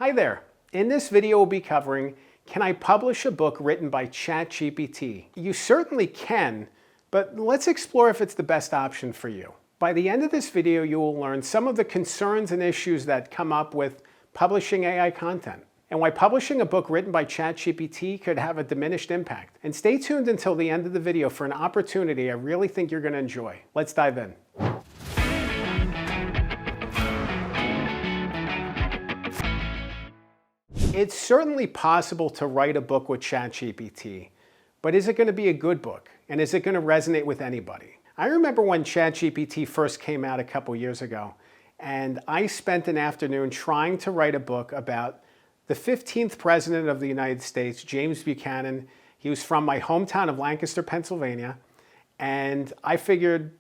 Hi there. In this video we'll be covering, can I publish a book written by ChatGPT? You certainly can, but let's explore if it's the best option for you. By the end of this video, you will learn some of the concerns and issues that come up with publishing AI content, and why publishing a book written by ChatGPT could have a diminished impact. And stay tuned until the end of the video for an opportunity I really think you're going to enjoy. Let's dive in. It's certainly possible to write a book with ChatGPT, but is it going to be a good book? And is it going to resonate with anybody? I remember when ChatGPT first came out a couple years ago, and I spent an afternoon trying to write a book about the 15th President of the United States, James Buchanan. He was from my hometown of Lancaster, Pennsylvania, and I figured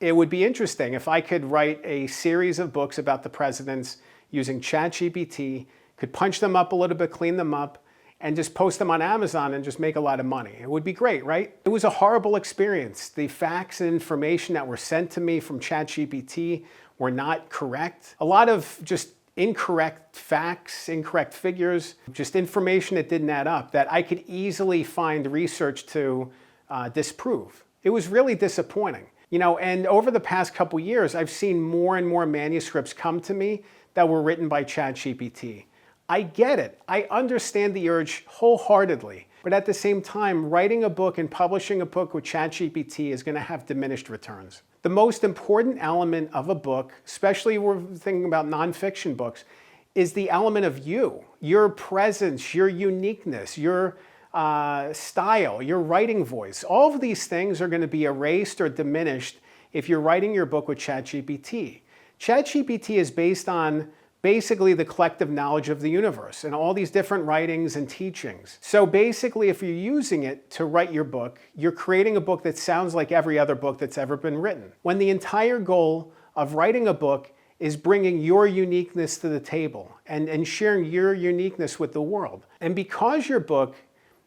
it would be interesting if I could write a series of books about the presidents using ChatGPT, could punch them up a little bit, clean them up, and just post them on Amazon and just make a lot of money. It would be great, right? It was a horrible experience. The facts and information that were sent to me from ChatGPT were not correct. A lot of just incorrect facts, incorrect figures, just information that didn't add up that I could easily find research to disprove. It was really disappointing. And over the past couple years, I've seen more and more manuscripts come to me that were written by ChatGPT. I get it. I understand the urge wholeheartedly. But at the same time, writing a book and publishing a book with ChatGPT is going to have diminished returns. The most important element of a book, especially when we're thinking about nonfiction books, is the element of you, your presence, your uniqueness, your style, your writing voice. All of these things are going to be erased or diminished if you're writing your book with ChatGPT. ChatGPT is based on basically the collective knowledge of the universe and all these different writings and teachings. So basically, if you're using it to write your book, you're creating a book that sounds like every other book that's ever been written. When the entire goal of writing a book is bringing your uniqueness to the table and sharing your uniqueness with the world. And because your book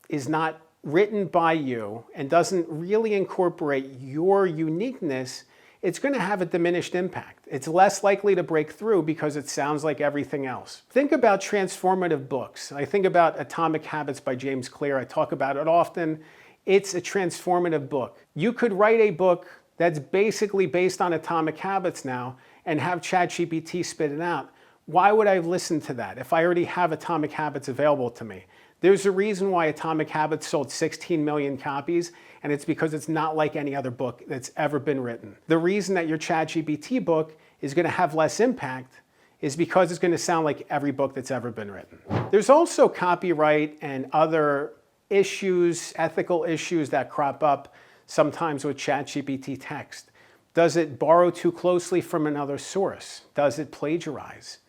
is not written by you and doesn't really incorporate your uniqueness, it's going to have a diminished impact. It's less likely to break through because it sounds like everything else. Think about transformative books. I think about Atomic Habits by James Clear. I talk about it often. It's a transformative book. You could write a book that's basically based on Atomic Habits now and have ChatGPT spit it out. Why would I listen to that if I already have Atomic Habits available to me? There's a reason why Atomic Habits sold 16 million copies, and it's because it's not like any other book that's ever been written. The reason that your ChatGPT book is going to have less impact is because it's going to sound like every book that's ever been written. There's also copyright and other issues, ethical issues that crop up sometimes with ChatGPT text. Does it borrow too closely from another source? Does it plagiarize?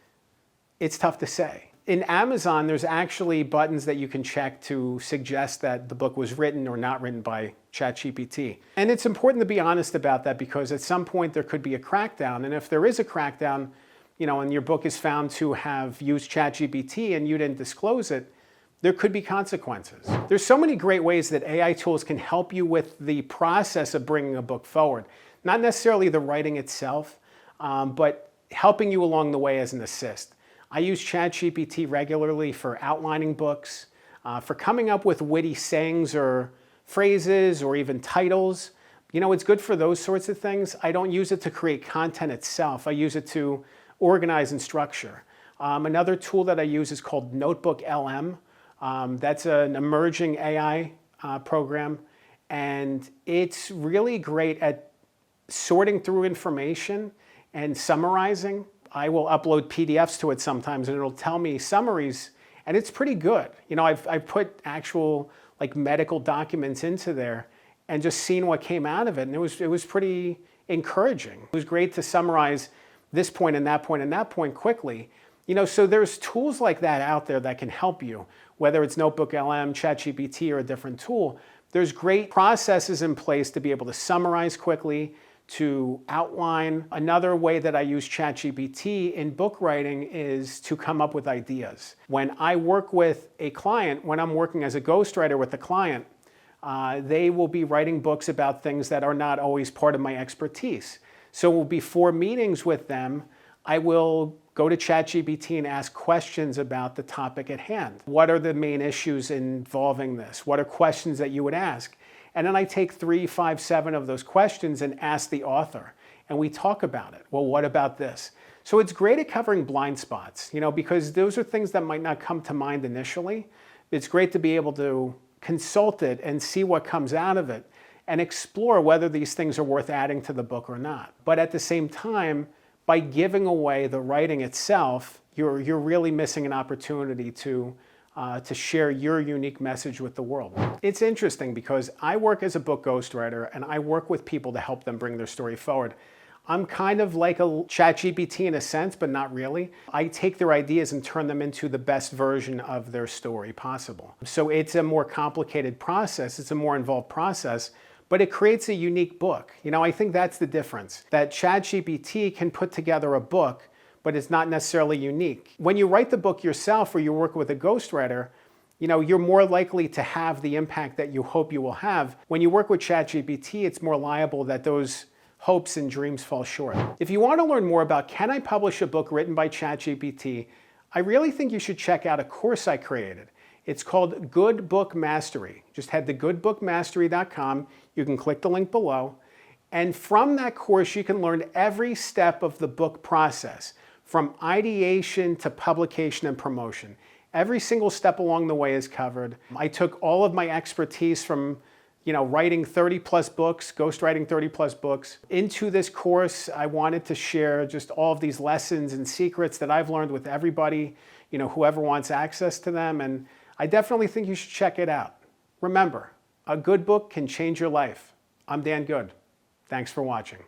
It's tough to say. In Amazon, there's actually buttons that you can check to suggest that the book was written or not written by ChatGPT. And it's important to be honest about that because at some point there could be a crackdown. And if there is a crackdown, and your book is found to have used ChatGPT and you didn't disclose it, there could be consequences. There's so many great ways that AI tools can help you with the process of bringing a book forward. Not necessarily the writing itself, but helping you along the way as an assist. I use ChatGPT regularly for outlining books, for coming up with witty sayings or phrases or even titles. It's good for those sorts of things. I don't use it to create content itself. I use it to organize and structure. Another tool that I use is called Notebook LM. That's an emerging AI program, and it's really great at sorting through information and summarizing. I will upload PDFs to it sometimes and it'll tell me summaries, and it's pretty good. I've put actual medical documents into there and just seen what came out of it, and it was pretty encouraging. It was great to summarize this point and that point and that point quickly. So there's tools like that out there that can help you, whether it's Notebook LM, ChatGPT, or a different tool. There's great processes in place to be able to summarize quickly, to outline. Another way that I use ChatGPT in book writing is to come up with ideas. When I work with a client, when I'm working as a ghostwriter with a client, they will be writing books about things that are not always part of my expertise. So before meetings with them, I will Go to ChatGPT and ask questions about the topic at hand. What are the main issues involving this? What are questions that you would ask? And then I take 3, 5, 7 of those questions and ask the author, and we talk about it. Well, what about this? So it's great at covering blind spots, because those are things that might not come to mind initially. It's great to be able to consult it and see what comes out of it and explore whether these things are worth adding to the book or not. But at the same time, by giving away the writing itself, you're really missing an opportunity to share your unique message with the world. It's interesting because I work as a book ghostwriter and I work with people to help them bring their story forward. I'm kind of like a ChatGPT in a sense, but not really. I take their ideas and turn them into the best version of their story possible. So it's a more complicated process, it's a more involved process, but it creates a unique book. I think that's the difference. That ChatGPT can put together a book, but it's not necessarily unique. When you write the book yourself or you work with a ghostwriter, you're more likely to have the impact that you hope you will have. When you work with ChatGPT, it's more liable that those hopes and dreams fall short. If you want to learn more about can I publish a book written by ChatGPT, I really think you should check out a course I created. It's called Good Book Mastery. Just head to goodbookmastery.com. You can click the link below. And from that course, you can learn every step of the book process, from ideation to publication and promotion. Every single step along the way is covered. I took all of my expertise from writing 30 plus books, ghostwriting 30 plus books. Into this course, I wanted to share just all of these lessons and secrets that I've learned with everybody, whoever wants access to them. And I definitely think you should check it out. Remember, a good book can change your life. I'm Dan Good. Thanks for watching.